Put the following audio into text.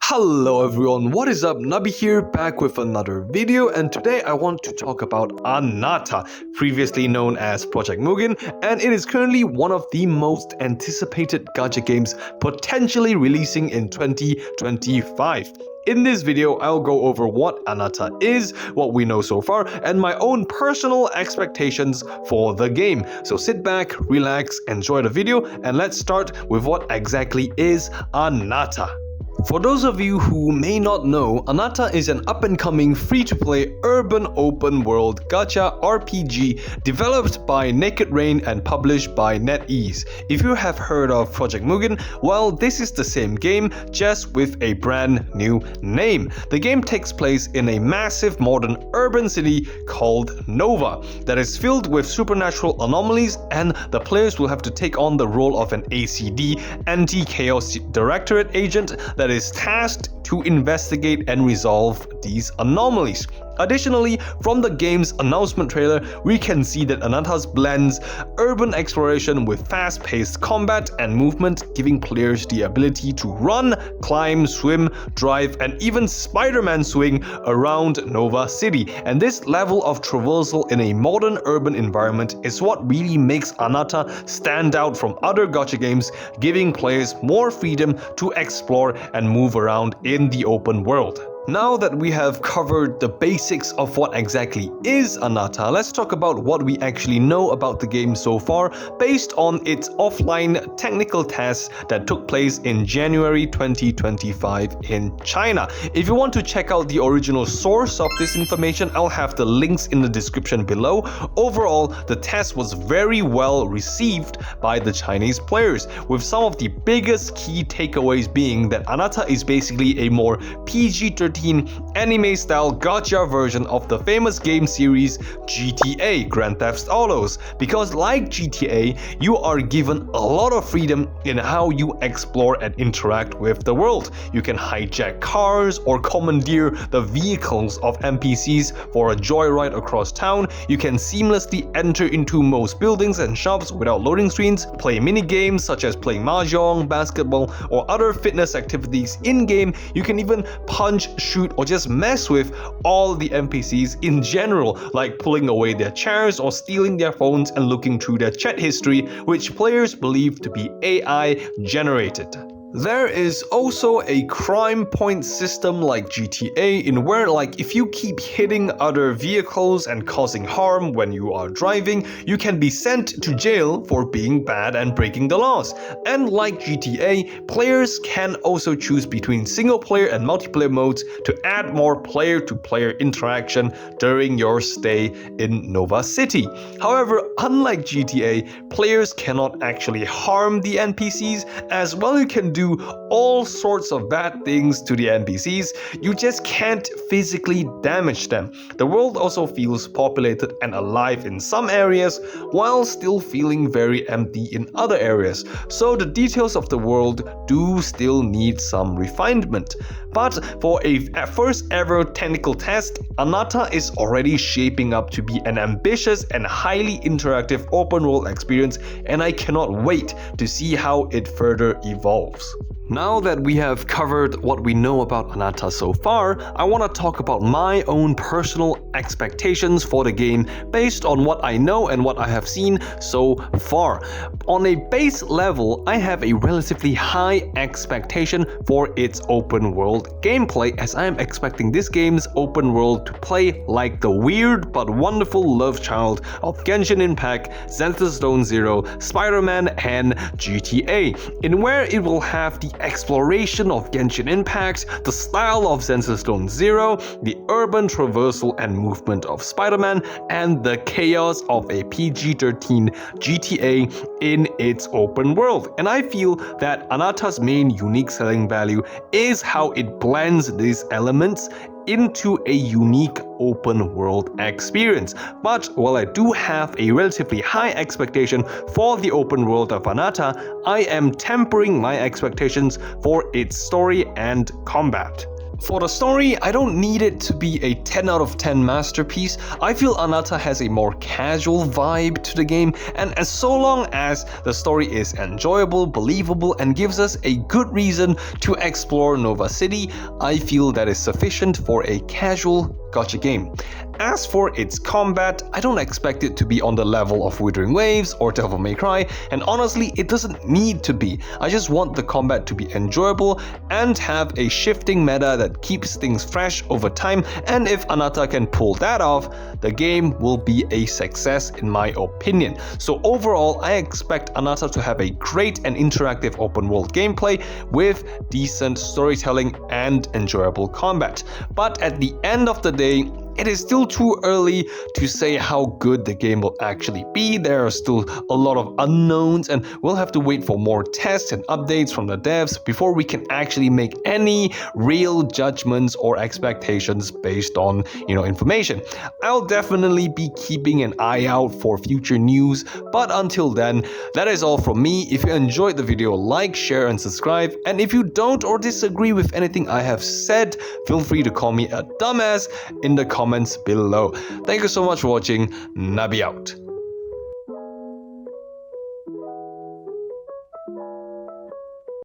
Hello everyone, what is up? Nubby here, back with another video, and today I want to talk about Ananta, previously known as Project Mugen, and it is currently one of the most anticipated gacha games potentially releasing in 2025. In this video, I'll go over what Ananta is, what we know so far, and my own personal expectations for the game. So sit back, relax, enjoy the video, and let's start with what exactly is Ananta. For those of you who may not know, Ananta is an up-and-coming free-to-play urban open-world gacha RPG developed by Naked Rain and published by NetEase. If you have heard of Project Mugen, well, this is the same game, just with a brand new name. The game takes place in a massive modern urban city called Nova that is filled with supernatural anomalies, and the players will have to take on the role of an ACD, Anti-Chaos Directorate agent that is tasked to investigate and resolve these anomalies. Additionally, from the game's announcement trailer, we can see that Ananta blends urban exploration with fast-paced combat and movement, giving players the ability to run, climb, swim, drive, and even Spider-Man swing around Nova City. And this level of traversal in a modern urban environment is what really makes Ananta stand out from other gacha games, giving players more freedom to explore and move around in the open world. Now that we have covered the basics of what exactly is Ananta, let's talk about what we actually know about the game so far based on its offline technical tests that took place in January 2025 in China. If you want to check out the original source of this information, I'll have the links in the description below. Overall, the test was very well received by the Chinese players, with some of the biggest key takeaways being that Ananta is basically a more PG-13 anime-style gacha version of the famous game series GTA, Grand Theft Autos, because like GTA, you are given a lot of freedom in how you explore and interact with the world. You can hijack cars or commandeer the vehicles of NPCs for a joyride across town. You can seamlessly enter into most buildings and shops without loading screens, play mini games such as playing mahjong, basketball, or other fitness activities in-game. You can even punch, shoot, or just mess with all the NPCs in general, like pulling away their chairs or stealing their phones and looking through their chat history, which players believe to be AI generated. There is also a crime point system like GTA, in where if you keep hitting other vehicles and causing harm when you are driving, you can be sent to jail for being bad and breaking the laws. And like GTA, players can also choose between single player and multiplayer modes to add more player-to-player interaction during your stay in Nova City. However, unlike GTA, players cannot actually harm the NPCs. As well, you can do all sorts of bad things to the NPCs, you just can't physically damage them. The world also feels populated and alive in some areas, while still feeling very empty in other areas, so the details of the world do still need some refinement. But for a first ever technical test, Ananta is already shaping up to be an ambitious and highly interactive open world experience, and I cannot wait to see how it further evolves. Now that we have covered what we know about Ananta so far, I want to talk about my own personal expectations for the game based on what I know and what I have seen so far. On a base level, I have a relatively high expectation for its open world gameplay, as I am expecting this game's open world to play like the weird but wonderful love child of Genshin Impact, Zenless Stone Zero, Spider-Man, and GTA, in where it will have the exploration of Genshin Impact, the style of Zenless Stone Zero, the urban traversal and movement of Spider-Man, and the chaos of a PG-13 GTA in its open world. And I feel that Ananta's main unique selling value is how it blends these elements into a unique open world experience. But while I do have a relatively high expectation for the open world of Ananta, I am tempering my expectations for its story and combat. For the story, I don't need it to be a 10 out of 10 masterpiece. I feel Ananta has a more casual vibe to the game, and as so long as the story is enjoyable, believable, and gives us a good reason to explore Nova City, I feel that is sufficient for a casual gacha game. As for its combat, I don't expect it to be on the level of Withering Waves or Devil May Cry, and honestly, it doesn't need to be. I just want the combat to be enjoyable and have a shifting meta that keeps things fresh over time, and if Ananta can pull that off, the game will be a success in my opinion. So overall, I expect Ananta to have a great and interactive open world gameplay with decent storytelling and enjoyable combat. But at the end of the day, it is still too early to say how good the game will actually be. There are still a lot of unknowns, and we'll have to wait for more tests and updates from the devs before we can actually make any real judgments or expectations based on, information. I'll definitely be keeping an eye out for future news, but until then, that is all from me. If you enjoyed the video, like, share, and subscribe. And if you don't or disagree with anything I have said, feel free to call me a dumbass in the comments below. Thank you so much for watching. Nubby out.